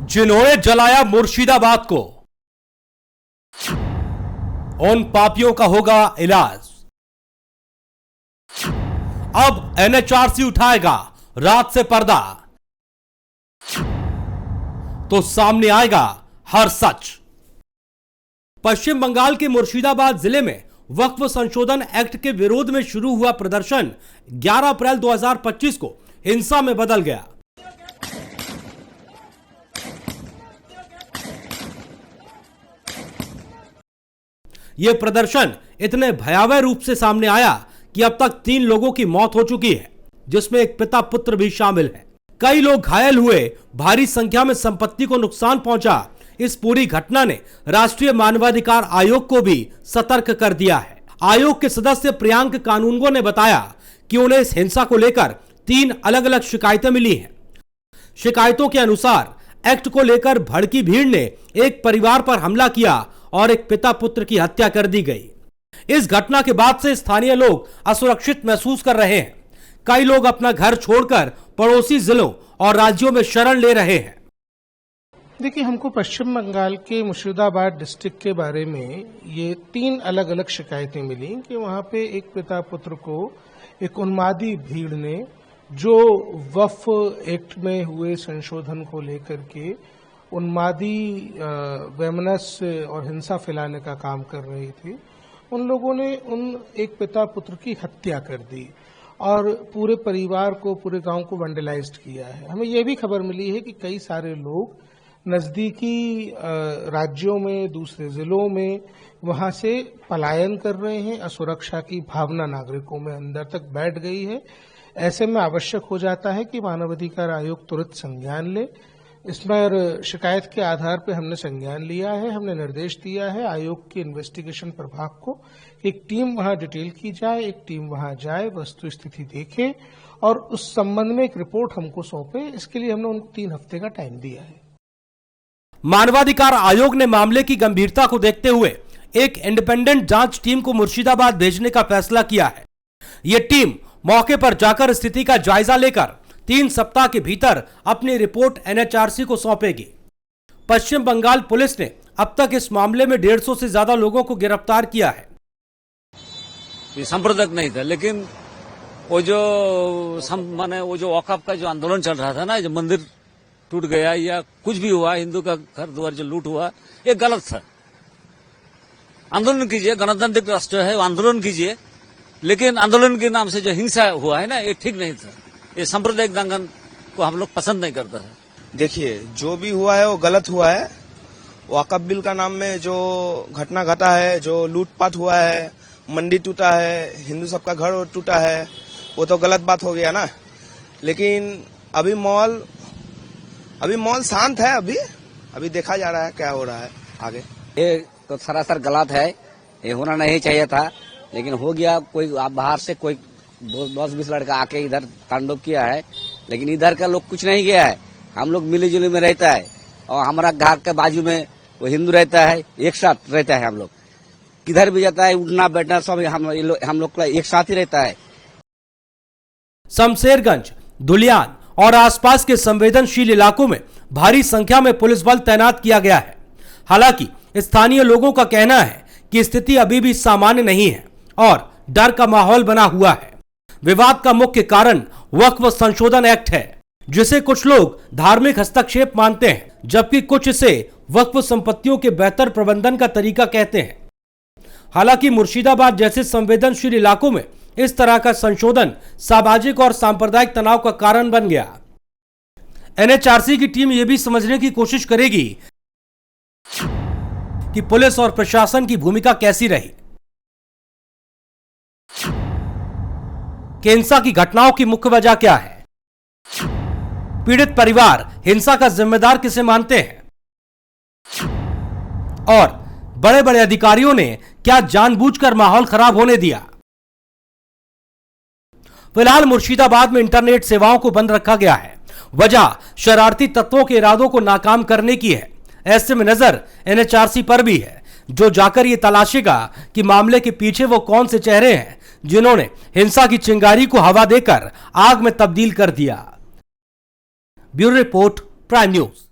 जिन्होंने जलाया मुर्शिदाबाद को, उन पापियों का होगा इलाज। अब एनएचआरसी उठाएगा रात से पर्दा, तो सामने आएगा हर सच। पश्चिम बंगाल के मुर्शिदाबाद जिले में वक्फ संशोधन एक्ट के विरोध में शुरू हुआ प्रदर्शन 11 अप्रैल 2025 को हिंसा में बदल गया। यह प्रदर्शन इतने भयावह रूप से सामने आया कि अब तक 3 लोगों की मौत हो चुकी है, जिसमें एक पिता पुत्र भी शामिल है। कई लोग घायल हुए, भारी संख्या में संपत्ति को नुकसान पहुंचा। इस पूरी घटना ने राष्ट्रीय मानवाधिकार आयोग को भी सतर्क कर दिया है। आयोग के सदस्य प्रियांक कानूनगो ने बताया कि उन्हें इस हिंसा को लेकर 3 अलग अलग शिकायतें मिली हैं। शिकायतों के अनुसार एक्ट को लेकर भड़की भीड़ ने एक परिवार पर हमला किया और एक पिता पुत्र की हत्या कर दी गई। इस घटना के बाद से स्थानीय लोग असुरक्षित महसूस कर रहे हैं। कई लोग अपना घर छोड़कर पड़ोसी जिलों और राज्यों में शरण ले रहे हैं। देखिए, हमको पश्चिम बंगाल के मुर्शिदाबाद डिस्ट्रिक्ट के बारे में ये 3 अलग अलग शिकायतें मिली कि वहां पे एक पिता पुत्र को एक उन्मादी भीड़ ने, जो वक्फ एक्ट में हुए संशोधन को लेकर के उन्मादी वैमनस्य और हिंसा फैलाने का काम कर रही थी, उन लोगों ने उन एक पिता पुत्र की हत्या कर दी और पूरे परिवार को, पूरे गांव को वैंडलाइज्ड किया है। हमें यह भी खबर मिली है कि कई सारे लोग नजदीकी राज्यों में, दूसरे जिलों में वहां से पलायन कर रहे हैं। असुरक्षा की भावना नागरिकों में अंदर तक बैठ गई है। ऐसे में आवश्यक हो जाता है कि मानवाधिकार आयोग तुरंत संज्ञान ले। इस पर शिकायत के आधार पर हमने संज्ञान लिया है। हमने निर्देश दिया है आयोग के इन्वेस्टिगेशन प्रभाग को, एक टीम वहां डिटेल की जाए, एक टीम वहां जाए, वस्तु स्थिति देखे और उस संबंध में एक रिपोर्ट हमको सौंपे। इसके लिए हमने उनको 3 हफ्ते का टाइम दिया है। मानवाधिकार आयोग ने मामले की गंभीरता को देखते हुए एक इंडिपेंडेंट जांच टीम को मुर्शिदाबाद भेजने का फैसला किया है। यह टीम मौके पर जाकर स्थिति का जायजा लेकर 3 सप्ताह के भीतर अपनी रिपोर्ट एनएचआरसी को सौंपेगी। पश्चिम बंगाल पुलिस ने अब तक इस मामले में 150 से ज्यादा लोगों को गिरफ्तार किया है। सांप्रदायिक नहीं था, लेकिन वो जो वक़्फ़ का जो आंदोलन चल रहा था ना, जो मंदिर टूट गया या कुछ भी हुआ, हिंदू का घर द्वार जो लूट हुआ, ये गलत था। आंदोलन कीजिए, गणतांत्रिक राष्ट्र है, आंदोलन कीजिए, लेकिन आंदोलन के नाम से जो हिंसा हुआ है ना, ये ठीक नहीं था। ये सांप्रदायिक दंगन को हम लोग पसंद नहीं करता है। देखिए, जो भी हुआ है वो गलत हुआ है। वक़्फ़ बिल का नाम में जो घटना घटा है, जो लूटपाट हुआ है, मंडी टूटा है, हिंदू सबका घर टूटा है, वो तो गलत बात हो गया ना। लेकिन अभी माहौल शांत है। अभी देखा जा रहा है क्या हो रहा है आगे। ये तो सरासर गलत है, ये होना नहीं चाहिए था, लेकिन हो गया। कोई बाहर से कोई 10-20 लड़का आके इधर तांडव किया है, लेकिन इधर का लोग कुछ नहीं किया है। हम लोग मिली जुली में रहता है और हमारा घर के बाजू में वो हिंदू रहता है, एक साथ रहता है। हम लोग किधर भी जाता है, उठना बैठना सब हम लोग का एक साथ ही रहता है। शमशेरगंज, धुलियान और आसपास के संवेदनशील इलाकों में भारी संख्या में पुलिस बल तैनात किया गया है। हालांकि स्थानीय लोगों का कहना है कि स्थिति अभी भी सामान्य नहीं है और डर का माहौल बना हुआ है। विवाद का मुख्य कारण वक्फ संशोधन एक्ट है, जिसे कुछ लोग धार्मिक हस्तक्षेप मानते हैं, जबकि कुछ इसे वक्फ संपत्तियों के बेहतर प्रबंधन का तरीका कहते हैं। हालांकि मुर्शिदाबाद जैसे संवेदनशील इलाकों में इस तरह का संशोधन सामाजिक और सांप्रदायिक तनाव का कारण बन गया। एनएचआरसी की टीम यह भी समझने की कोशिश करेगी कि पुलिस और प्रशासन की भूमिका कैसी रही, कि हिंसा की घटनाओं की मुख्य वजह क्या है, पीड़ित परिवार हिंसा का जिम्मेदार किसे मानते हैं और बड़े बड़े अधिकारियों ने क्या जानबूझकर माहौल खराब होने दिया। फिलहाल मुर्शिदाबाद में इंटरनेट सेवाओं को बंद रखा गया है। वजह शरारती तत्वों के इरादों को नाकाम करने की है। ऐसे में नजर एनएचआरसी पर भी है, जो जाकर ये तलाशेगा कि मामले के पीछे वो कौन से चेहरे हैं जिन्होंने हिंसा की चिंगारी को हवा देकर आग में तब्दील कर दिया। Bureau report, prime news.